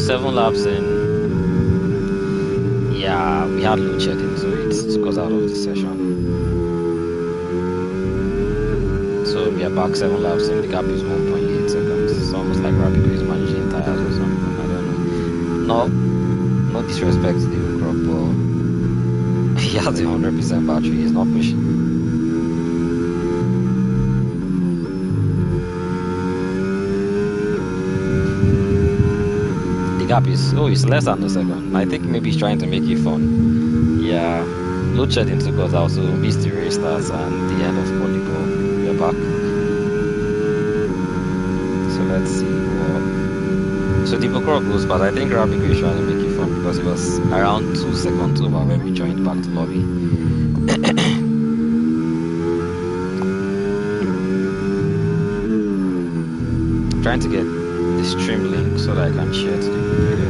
7 laps in. Yeah, we had load shedding, so it took us out of the session. So we are back 7 laps in. The gap is 1.8 seconds. It's almost like Rapido is managing tires or something. I don't know. No disrespect to the crop, but he has a 100% battery. He's not pushing. The gap is it's less than a second. I think maybe he's trying to make it fun. Yeah, load shedding took us out, so missed the race starts and the end of volleyball. We are back. So let's see what. So the Bokoro goes, but I think Rapido is trying to make it fun because it was around 2 seconds over when we joined back to lobby. I'm trying to get the stream link so that I can share it to the video.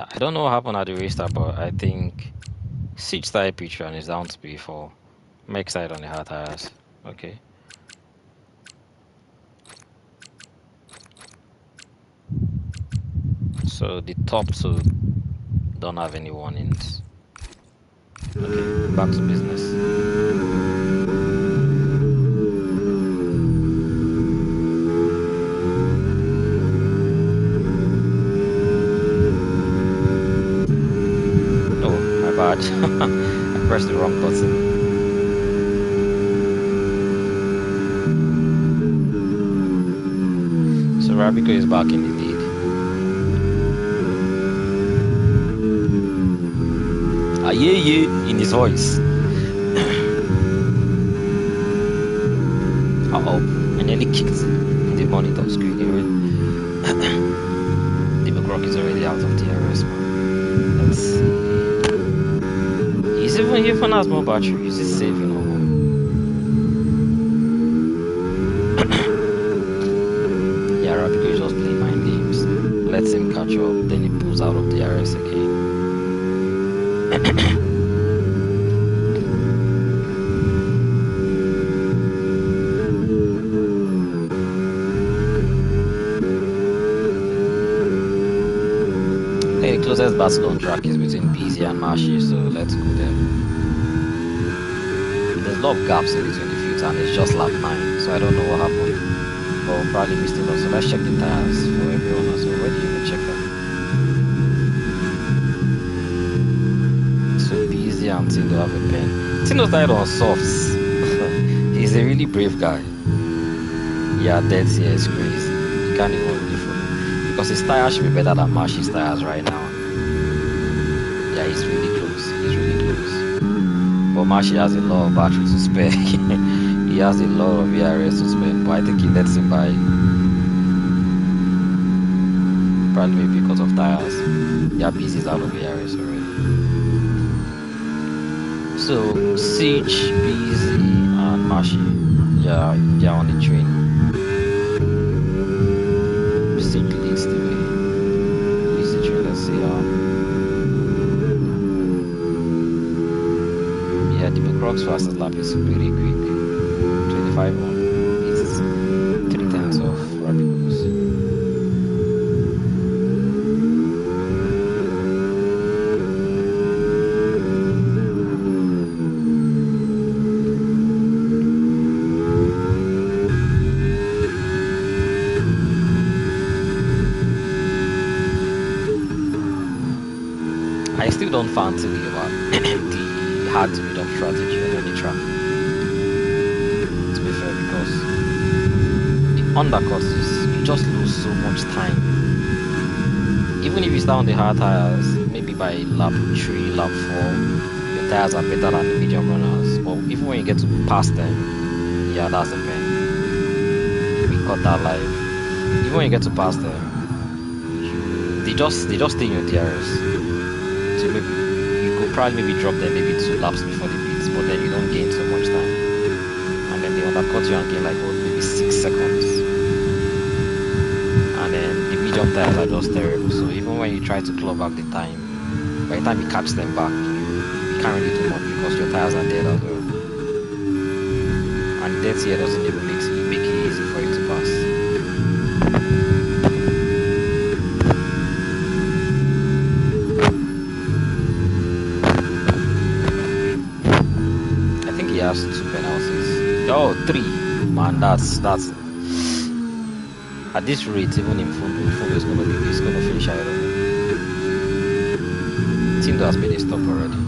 I don't know what happened at the restart, but I think Siege tire Patreon is down to be for make side on the hard tires. Okay. So the top two don't have any warnings. Okay, back to business. I pressed the wrong button. So Rabico is back in the lead. Yeah, in his voice. And then he kicked the monitor screen. The McRock is already out of DRS, man. Let's see. Even if one has more batteries, it's saving or more. Yeah, Rapido is just playing mind games. Lets him catch up, then he pulls out of the RS again. Okay, the closest Barcelona track is between BZ and Marshy, so let's go there. There's a lot of gaps in between the fields and it's just lap 9, so I don't know what happened. But we'll probably missed it all, so let's check the tires for everyone as well. Where do you even check them? So BZ and Tindo have a pen. Tindo's died on softs. He's a really brave guy. Yeah, dead here is crazy. You can't even really follow. Because his tires should be better than Marshy's tires right now. Yeah, he's really close. He's really close. But Marshy has a lot of battery to spare. He has a lot of VRS to spare. But I think he lets him by. Probably maybe because of tires. Yeah, BZ is out of VRS already. So Siege, BZ, and Marshy. Yeah, they're on the train. Siege leads the way. Leads the train. Let's see. Yeah, the Crocs fastest lap is pretty quick. 25-1. It's 3 times of Rapidos. I still don't fancy the hard to read up strategy on any track. To be fair, because the undercuts you just lose so much time. Even if you start on the hard tires, maybe by lap 3, lap 4, your tires are better than the medium runners. But even when you get to past them, yeah, that's the pain. Qatar live. Even when you get to pass them, they just stay in your DRS. So maybe you could probably maybe drop them maybe 2 laps before the pits, but then you don't gain so much time. And then they undercut you and gain like what, maybe 6 seconds. And then the medium tires are just terrible. So even when you try to claw back the time, by the time you catch them back, you can't really do much because your tires are dead as well. And dead here doesn't even make it easy for you to pass. I think he has 2 penalties. Oh, 3. Man, that's at this rate, even in full is gonna finish ahead of him. Team has made a stop already.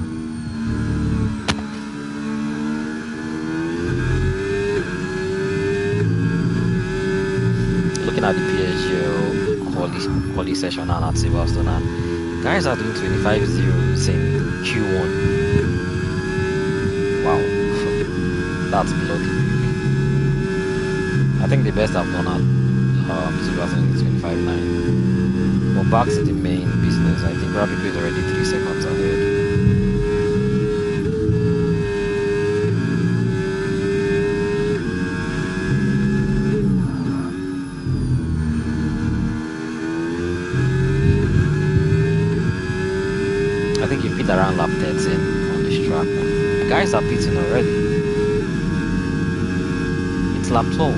Looking at the PSGL quali session and at Silverstone, and guys are doing 25-0 in Q1. Wow, that's bloody. I think the best I've done at Silverstone is 25-9. But back to the main business, I think Rabico is already 3 seconds ahead. I think you pit around lap 13 on this track. Guys are pitting already. It's lap 12.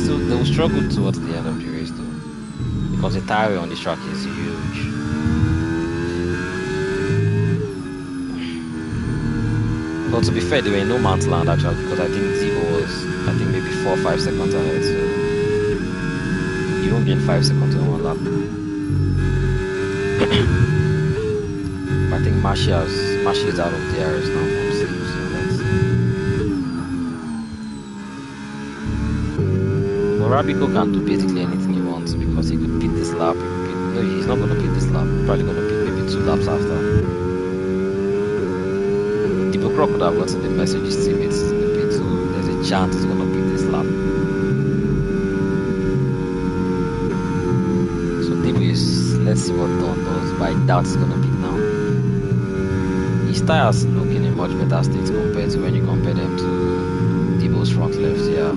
They will struggle towards the end of the race though, because the tire on this track is huge. But to be fair, they were in no man's land actually, because I think Zivo was maybe 4 or 5 seconds ahead, so you won't gain 5 seconds on one lap. I think Mashi is out of the DRS now from Zivo, so let's see. Rabico can do basically anything he wants, because he could pit this lap. No, he's not going to pit this lap. Probably going to pit maybe 2 laps after. Debo Croc could have gotten the message his teammates in the pit, so there's a chance he's going to pit this lap. So Debo is, let's see what Don does, but I doubt he's going to pit now. His tires look in a much better state compared to when you compare them to Debo's front left, yeah.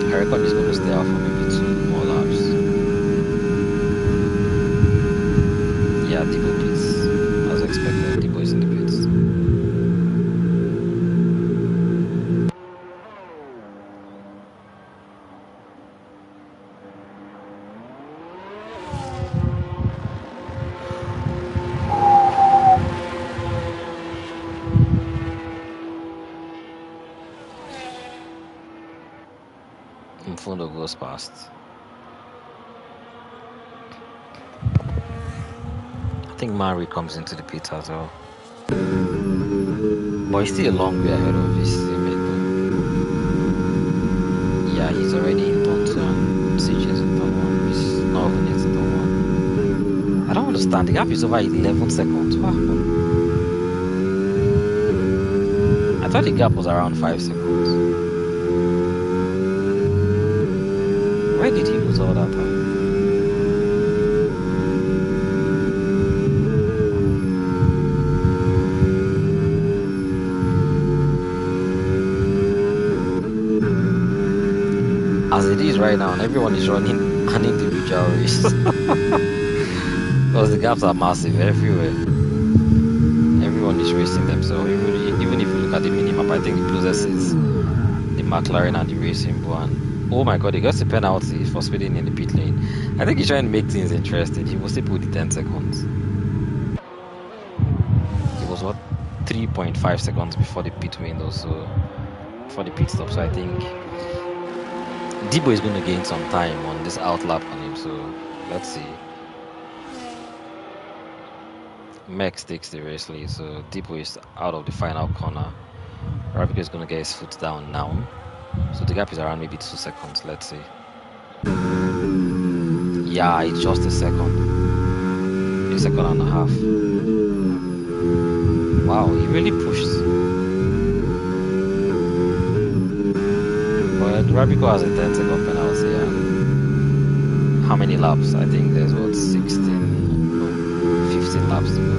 I reckon he's going to stay out for maybe 2 more laps. Yeah, Debo pits. As expected, Debo is in the pits. Mfundo goes past. I think Mari comes into the pit as well. But he's still a long way ahead of his teammate though. Yeah, he's already in turn 2 and CJ is in turn 1. He's not even yet in turn 1. I don't understand. The gap is over 11 seconds. What happened? I thought the gap was around 5 seconds. Where did he lose all that time? As it is right now, and everyone is running an individual race. Because the gaps are massive everywhere. Everyone is racing themselves. Even if you look at the minimap, I think the closest is the McLaren and the Racing Bull. And oh my god, he got a penalty for speeding in the pit lane. I think he's trying to make things interesting. He will still put the 10 seconds. It was what, 3.5 seconds before the pit window, so before the pit stop. So I think Debo is going to gain some time on this outlap on him. So let's see. Max takes the race lead, so Debo is out of the final corner. Rabico is going to get his foot down now. So the gap is around maybe 2 seconds. Let's see. Yeah, it's just a second. A second and a half. Wow, he really pushed. But Rabico has a 10-second penalty. How many laps? I think there's what, 16, no, 15 laps to go.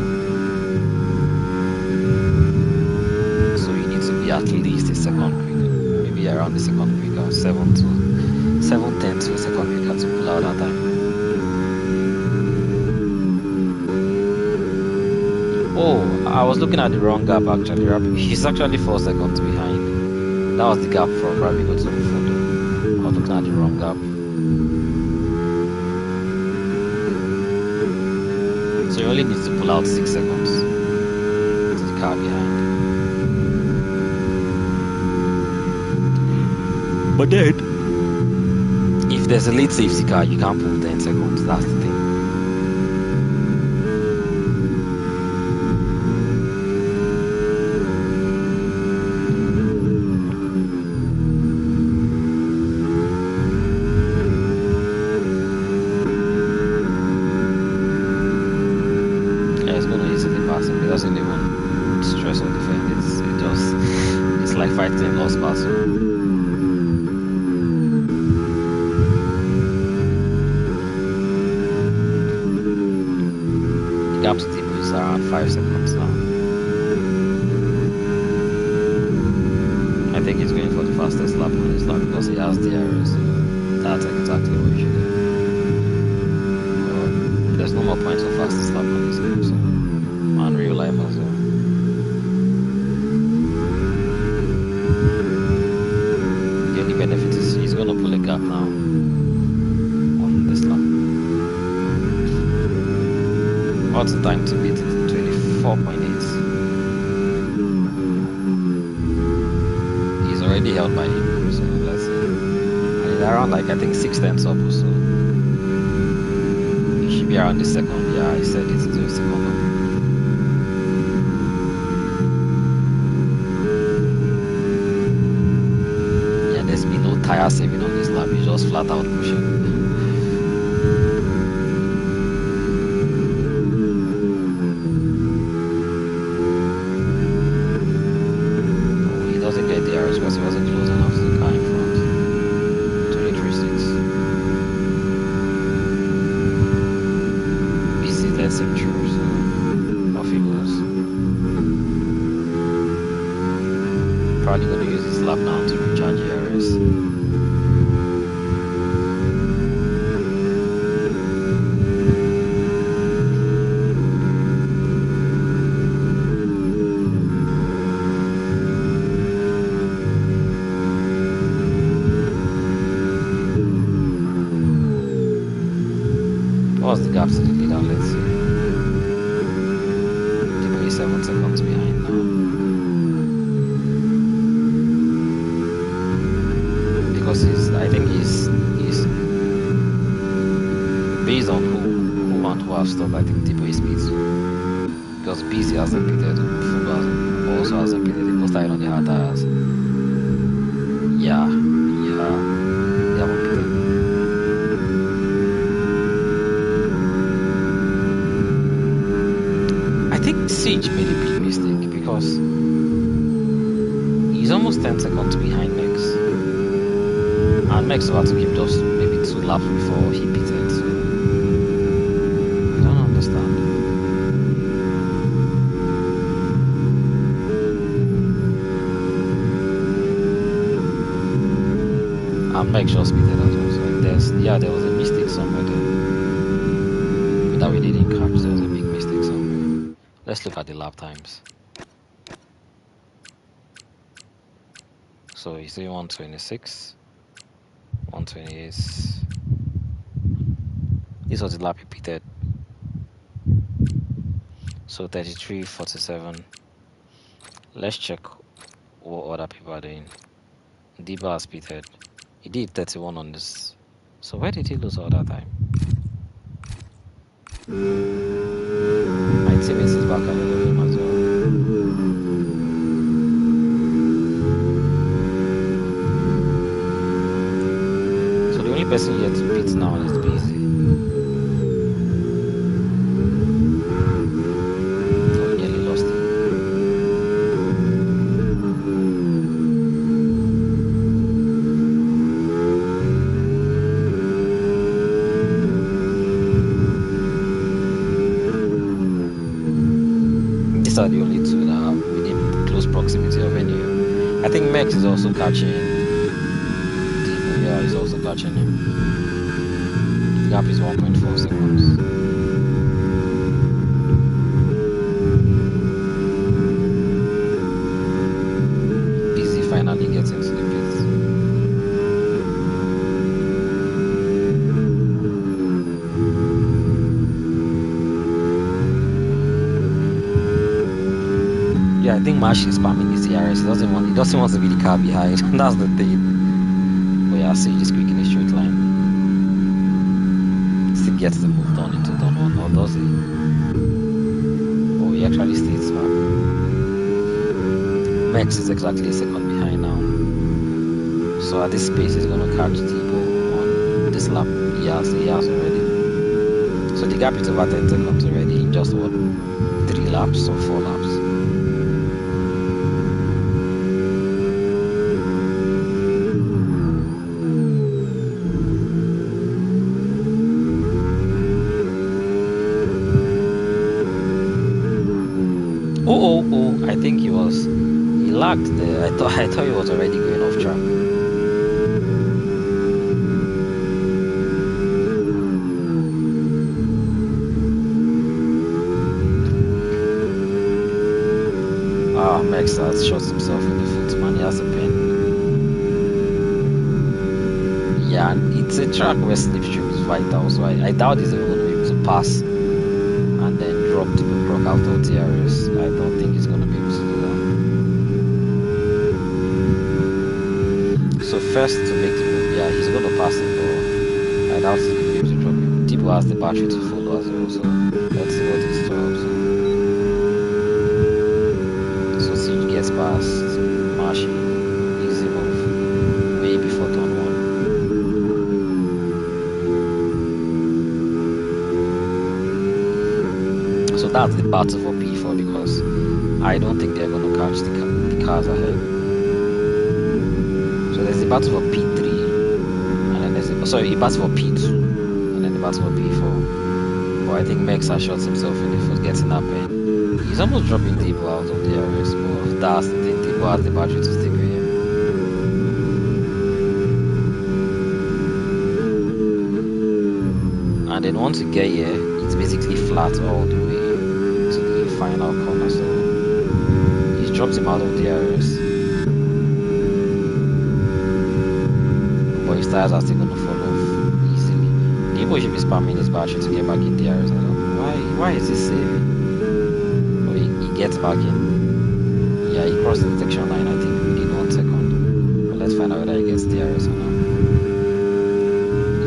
So you need to be at least a second quicker, maybe around the second quicker, 7:10 to a second quicker to pull out that time. Oh, I was looking at the wrong gap actually. He's actually 4 seconds behind. That was the gap from Rabico to Fundo. I was looking at the wrong gap. So you only need to pull out 6 seconds to the car behind. But then, if there's a late safety car, you can't pull 10 seconds. That's the thing. It doesn't even stress or defend. It's like fighting a lost battle. The gap to Tipu is around 5 seconds now. I think he's going for the fastest lap on his lap because he has DRS. So that's exactly what he should do. But there's no more points for fastest lap on this game, so. And real life as well. The only benefit is he's gonna pull a gap now on this lap. What's the time to beat it? 24.8. He's already held by him, so let's see. And he's around like I think 6/10 up or so. He should be around the second. Yeah, I said it's the second up. Tire saving on this lap, he's just flat out pushing. Oh, he doesn't get the DRS because he wasn't close enough to the car in front. 23.6. BC lets him through, so off he goes. Probably going to use his lap now to recharge DRS. What's the gap to the leader? Let's see. He's 7 seconds behind now. Because I think he's based on who and who have stopped. I think Tipo is speeds. Because BC hasn't pitted, Fundo also hasn't pitted. They both started on the hard tires. Yeah, they haven't pitted. I think Siege made a big mistake because he's almost 10 seconds behind Mex. And Mex will have to keep just maybe 2 laps before he pitted. So I don't understand. And Mex just pitted as well. So there was a mistake somewhere there. That we didn't catch. There was a big mistake somewhere. Let's look at the lap times. So he's doing 1:26, 1:28. This was the lap he pitted. So 33:47. Let's check what other people are doing. Diba has pitted. He did 31 on this. So where did he lose all that time? My teammates is back ahead of him as well. So the only person yet to beat now is Busy. Oh, he nearly lost him. these are the only two that are within close proximity of any. I think Mex is also catching Debo. Yeah, he's also catching him. The gap is 1.4 seconds. Busy finally gets into the pits. Yeah, I think Mash is spamming his ERS. He doesn't want to be the car behind. That's the thing. But yeah, see just quick in a straight line. Still gets the move done into turn one, or does he? Oh, he actually stays back. Mex is exactly a second behind now. So at this pace he's gonna catch Debo on this lap. He has already. So the gap is over 10 seconds already in just what, 3 laps or 4 laps. Oh, I think he lagged there. I thought he was already going off track. Mex has shot himself in the foot, man. He has a pen. Yeah, and it's a track where slipstream is vital, so I doubt he's even going to be able to pass and then drop to the block out of DRS. I don't think he's going to be able to do that. So first to make the move, yeah, he's going to pass him, but I doubt he's going to be able to drop him. Debo has the battery to follow as well, so let's see what he's doing. So Siege gets past Mashi, easy move, way before turn one. So that's the battle for P4 because I don't think they're going to catch the cars ahead. So there's the battle for P3, and then there's a battle for P2, and then the battle for P4. But I think Mex has shot himself in the foot getting that pen. He's almost dropping Debo out of the DRS, but that's the thing. Debo has the battery to stick with him. And then once you get here, it's basically flat all the way to the final corner. So he's dropped him out of the DRS. But his tires are still going to fall off easily. Debo should be spamming his battery to get back in DRS. Why is this saving? He gets back in. Yeah, he crossed the detection line, I think, within 1 second. But let's find out whether he gets DRS or not.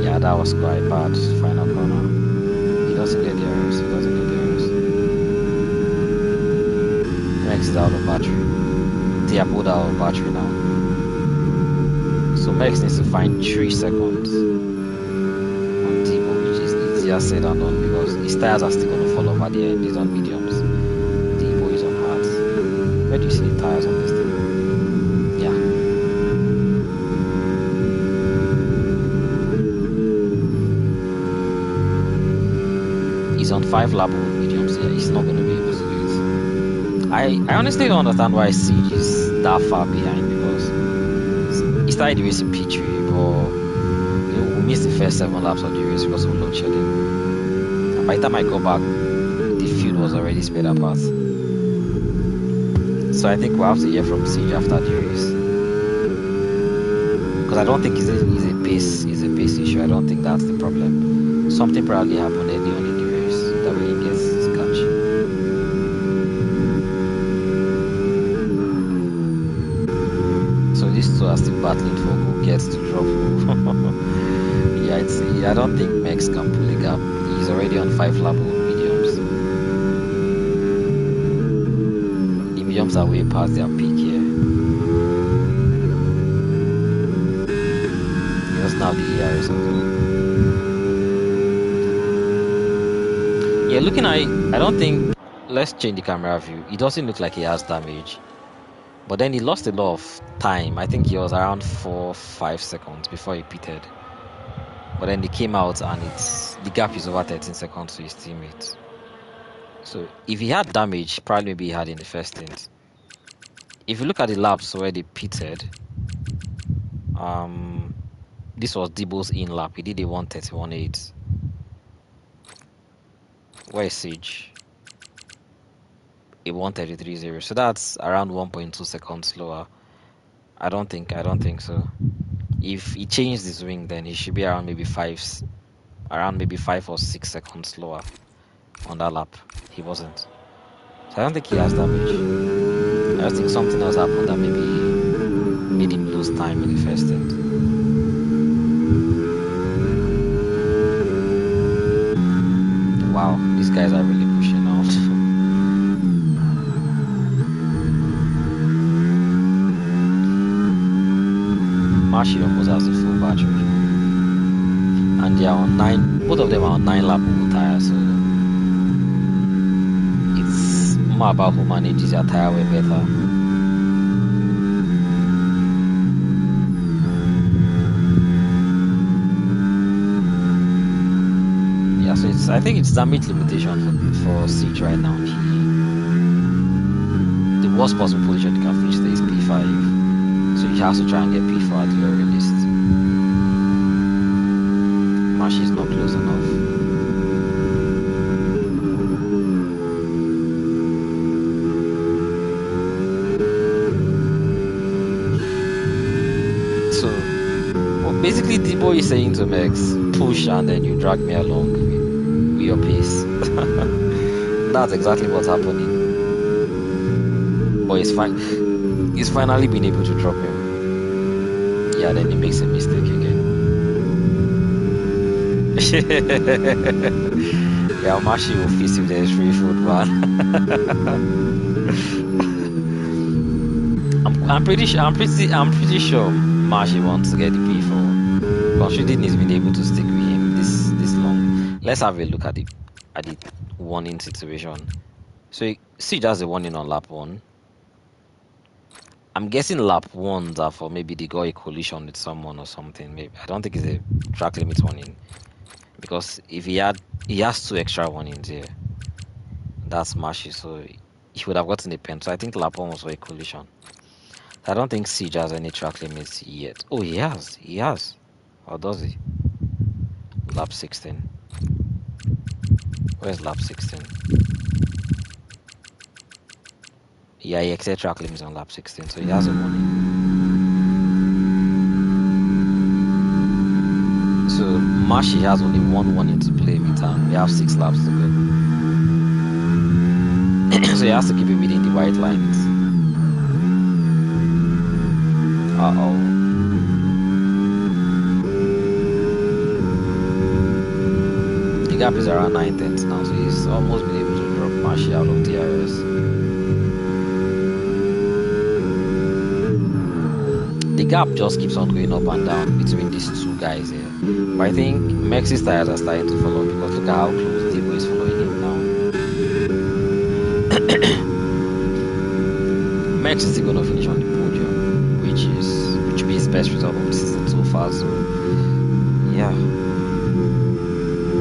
Yeah, that was quite bad. Final corner. He doesn't get DRS. Mex is out of battery. They are pulled out of battery now. So Mex needs to find 3 seconds on Debo, which is easier said than done because his tires are still going to fall off at the end. He's on mediums. Where do you see the tires on this thing? Yeah. He's on 5 lap mediums here. He's not going to be able to do it. I honestly don't understand why Siege is that far behind because he started the race in P3, but we missed the first 7 laps of the race because of load shedding. And by the time I go back, the field was already spread apart. So I think we'll have to hear from Siege after the race. Because I don't think it's a pace issue. I don't think that's the problem. Something probably happened early on in the race that way he gets his catch. So these two are still battling for who gets to drop who. Yeah, I don't think Mex can pull the gap. He's already on 5 lap mediums. Mediums are way past their peak here. He doesn't have the ERS also. Yeah, looking at it, I don't think. Let's change the camera view. It doesn't look like he has damage. But then he lost a lot of time. I think he was around 4-5 seconds before he pitted. But then he came out and the gap is over 13 seconds to his teammates. So if he had damage, probably maybe he had in the first stint. If you look at the laps where they pitted, this was Debo's in lap. He did a 1:31.8. Where is Siege? A 1:33.0. So that's around 1.2 seconds slower. I don't think so. If he changed his wing, then he should be around maybe 5 or 6 seconds slower on that lap. He wasn't. So I don't think he has damage. I just think something else happened that maybe made him lose time in the first stint. Wow, these guys are really pushing out. Mashi almost has a full battery. And they are on 9, both of them are on 9 lap tires, so it's more about who manages their tire way better. Yeah, so I think it's damage limitation for Siege right now. The worst possible position he can finish there is P5, so he has to try and get P4 at the very least. Mashi is not close enough. So, well, basically, Debo is saying to Max, push and then you drag me along with your pace. That's exactly what's happening. But it's fine. He's finally been able to drop him. Yeah, then he makes a mistake again. Yeah, Mashi will feast if there's free food, man. I'm pretty sure Mashi wants to get the P4. Considering he's been able to stick with him this long. Let's have a look at the warning situation. So see, just the warning on lap 1. I'm guessing lap 1s are for maybe they got a collision with someone or something. Maybe I don't think it's a track limit warning, because if he has 2 extra warnings here, that's Mashi, so he would have gotten a pen. So I think lap 1 was for a collision. I don't think Siege has any track limits yet. Oh, he has. Or does he? Lap 16. Where's lap 16? Yeah, he exceeded track limits on lap 16, so he has a warning. So Mashi has only 1 warning to play with, and we have 6 laps to go. So he has to keep it within the white lines. The gap is around 9/10 now, so he's almost been able to drop Mashi out of DRS. The gap just keeps on going up and down between these 2 guys here. But I think Max's tires are starting to follow, because look at how close Debo is following him now. Max is still going to finish on the podium, which will be his best result of the season so far. So yeah,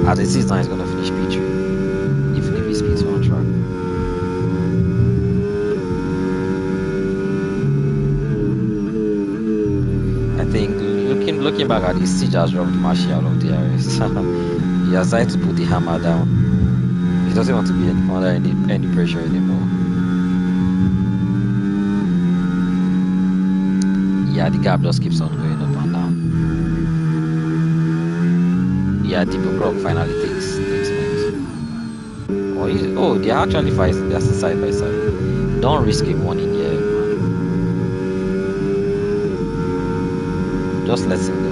as it is now, he's going to finish P3, even if he speeds on track. I think looking back at this, Siege has dropped Mashi out of DRS. He has tried to put the hammer down. He doesn't want to be under any pressure anymore. Yeah, the gap just keeps on going up and down. Yeah, Debo Brock finally takes next. Oh, they're actually fighting. They're side by side. Don't risk a warning here, man. Just let him go.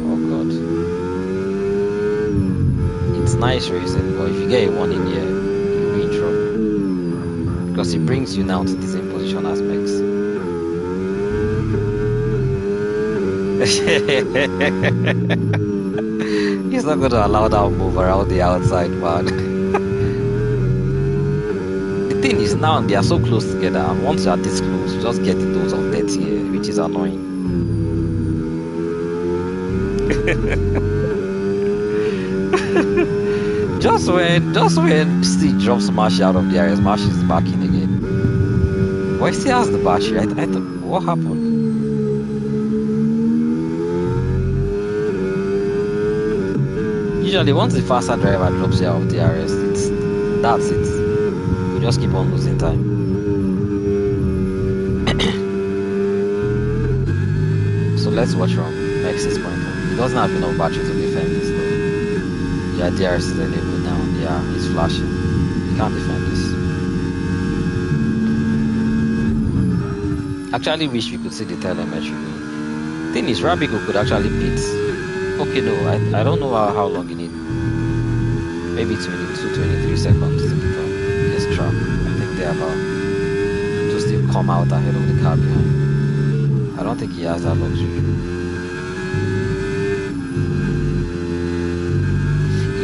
Oh God. It's nice racing, but if you get a warning here, you'll be in trouble. Because it brings you now to the same position as Max. He's not going to allow that move around the outside, man. The thing is, now they are so close together, and once you are this close, you just get the dose of 30 here, which is annoying. Just when Steve drops Mashi out of the air, Mashi is back in again. But he still has the battery. I thought, what happened? Usually, once the faster driver drops you out of DRS, that's it. You just keep on losing time. So let's watch from Max 6.0. He doesn't have enough battery to defend this though. Yeah, DRS is enabled now. Yeah, he's flashing. He can't defend this. Actually wish we could see the telemetry. Thing is, Rabigo could actually beat. Okay, no, I don't know how long you need. Maybe 23 seconds to beat on this track. I think they have to still come out ahead of the car behind. I don't think he has that luxury.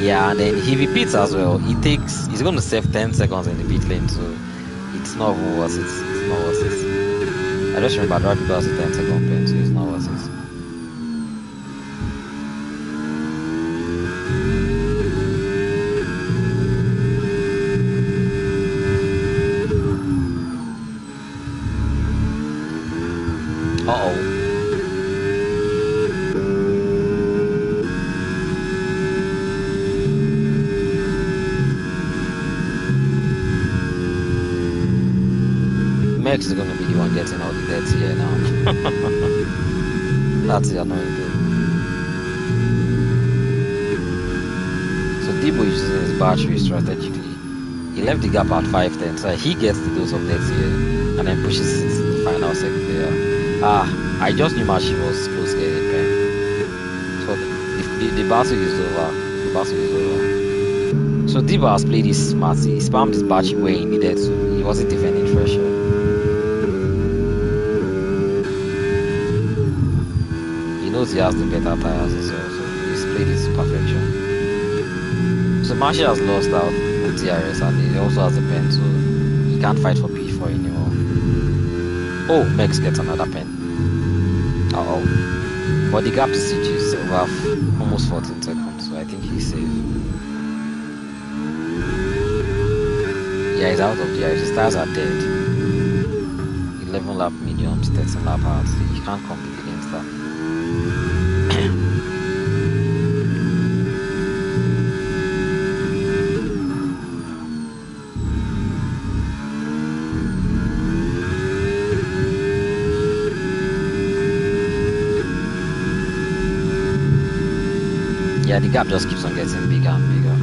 Yeah, and then he repeats as well. He's going to save 10 seconds in the pit lane, so it's not worth it. It's not worth it. I just remember Rabigo has a 10-second pen, so it's not worth it. Uh-oh. Max is going to be the one getting all the deaths here now. That's the annoying thing. So Debo is using his battery strategically. He left the gap at 5:10, so he gets the dose of deaths here and then pushes it to the final second there. I just knew Mashi was close to getting pen. So the battle is over. The battle is over. So Debo has played this smart. He spammed his battery where he needed to. He wasn't defending threshold. He knows he has the better tires as well, so he's played this to perfection. So Mashi has lost out with DRS and he also has the pen, so he can't fight for P4 anymore. Oh, Mex gets another pen. Uh-oh. But the gap to CG is over almost 14 seconds, so I think he's safe. Yeah, he's out of the air. His tires are dead. 11 lap mediums, 13 lap hards. He can't compete against that. Yeah, the gap just keeps on getting bigger and bigger.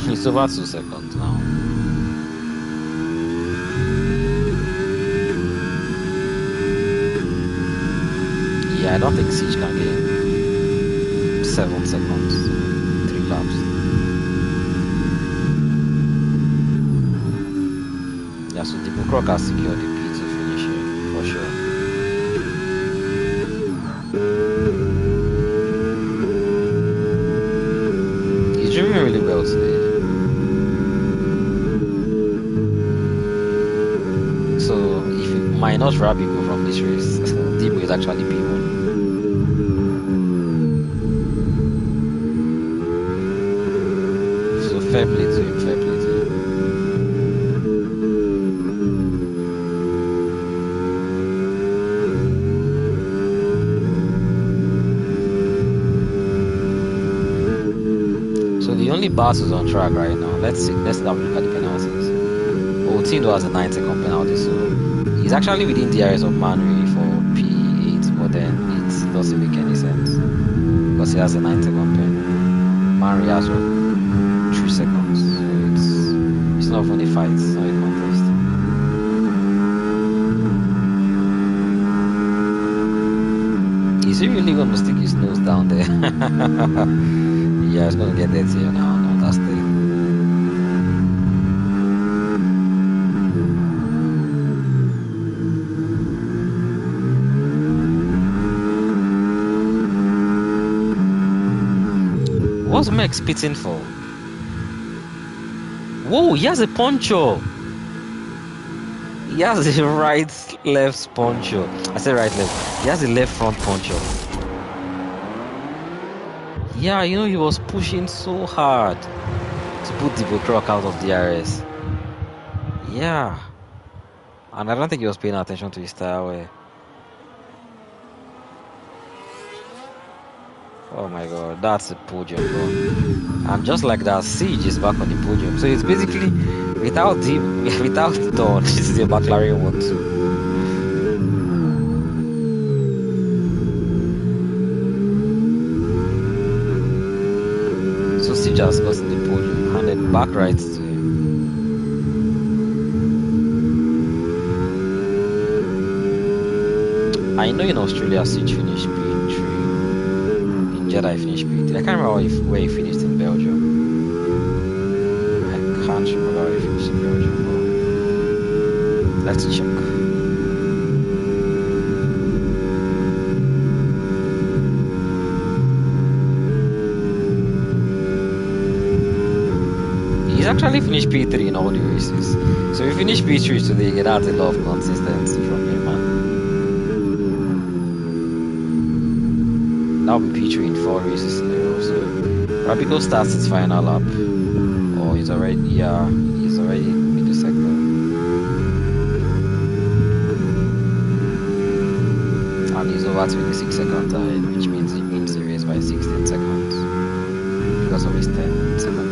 It's over 2 seconds now. Yeah, I don't think Siege can gain 7 seconds, 3 laps. Yeah, so the Bukrok has secured the P to finish here, for sure. He's driving really well today. So, if you minus Rabigo from this race, Debo is actually P1. So, fair play to him, fair play to him. The only battles on track right now. Let's have a look at the penalties. Oh, Tindo has a 9-second penalty, so he's actually within the areas of Manri for P8, but then it doesn't make any sense because he has a 9-second pen. Manri has 3 seconds, so it's not even a fight, it's not a contest. Is he really going to stick his nose down there? Yeah, it's gonna get that here now. No, that's the. What's Meg spitting for? Whoa, he has a poncho. He has a right left poncho. I said right left. He has a left front poncho. Yeah, you know he was pushing so hard to put the Croc out of DRS. Yeah. And I don't think he was paying attention to his tire. Oh my god, that's a podium run. And just like that, Siege is back on the podium. So it's basically without him, without Don, this is a McLaren 1-2. So Siege has gotten the podium and then back right to him. I know in Australia Siege finished P3. In Jeddah he finished P3. I can't remember where he finished in Belgium. I can't remember where he finished in Belgium. But let's check. He's actually finished P3 in all the races. So if he finished P3 today, that's a lot of consistency from him, man. That'll be P3 in 4 races in a row. So Rabico starts his final lap. Oh, he's already in the sector. And he's over 26 seconds ahead, which means he wins the race by 16 seconds because of his 10-second time.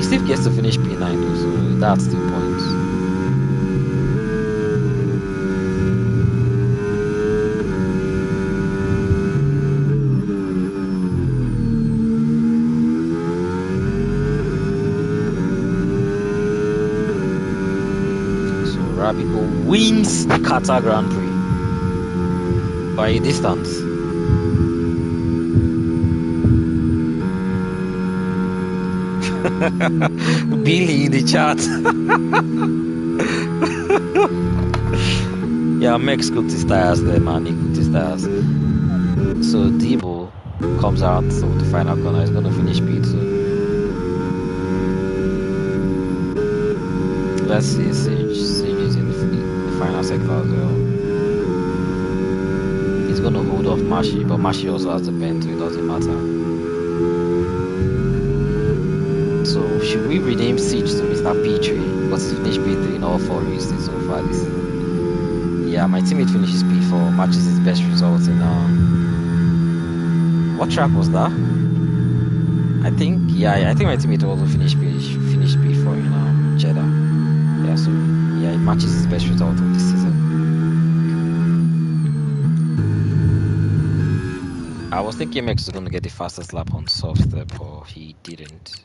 Steve gets to finish P9 though, so that's the point. So Rabico wins the Qatar Grand Prix by a distance. Billy in the chat. Yeah, Max cooked his tires there, man. He cooked his tires. So Debo comes out of the final corner. He's gonna finish P2. Let's see, Sage is in the final sector as well. He's gonna hold off Mashi, but Mashi also has the pen, so it doesn't matter. So should we rename Siege to Mr. P3? Because he finished P3 in all 4 races so far this season. Yeah, my teammate finishes P4, matches his best results in what track was that? I think my teammate also finished P4 in Jeddah. Yeah, so yeah, he matches his best result of this season. I was thinking Max was going to get the fastest lap on soft there, but he didn't.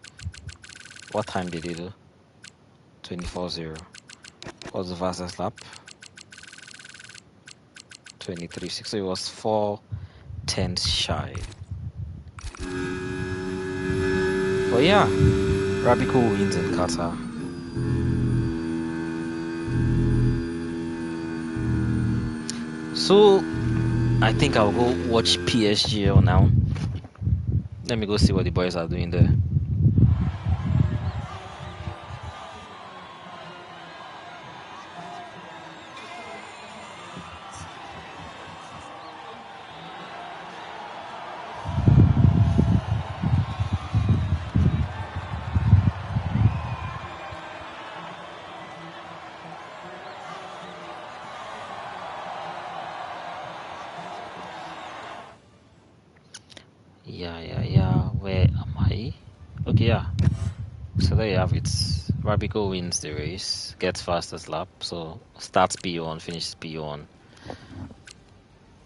What time did he do? 24.0. What was the fastest lap? 23.6. So it was 4 tenths shy. But yeah, Rabico wins in Qatar. So I think I'll go watch PSGL now. Let me go see what the boys are doing there. Yeah. Where am I? Okay, yeah. So there you have it. Rabico wins the race, gets fastest lap. So starts P1, finishes P1.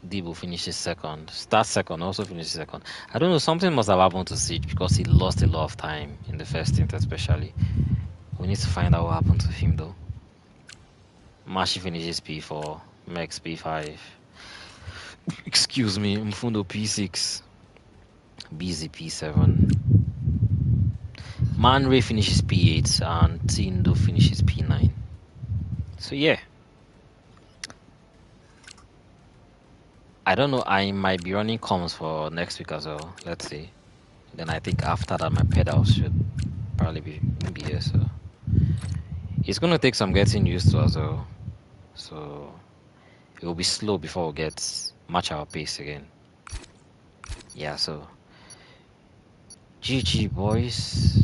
Debo finishes second. Starts second, also finishes second. I don't know, something must have happened to Siege because he lost a lot of time in the first stint, especially. We need to find out what happened to him though. Mashi finishes P4, Max P5. Excuse me, Mfundo P6. BZ P7. Manray finishes P8 and Tindo finishes P9. So yeah, I don't know. I might be running comms for next week as well. Let's see. Then I think after that, my pedals should probably be here. So it's gonna take some getting used to as well. So it will be slow before we get match our pace again. Yeah. So GG boys.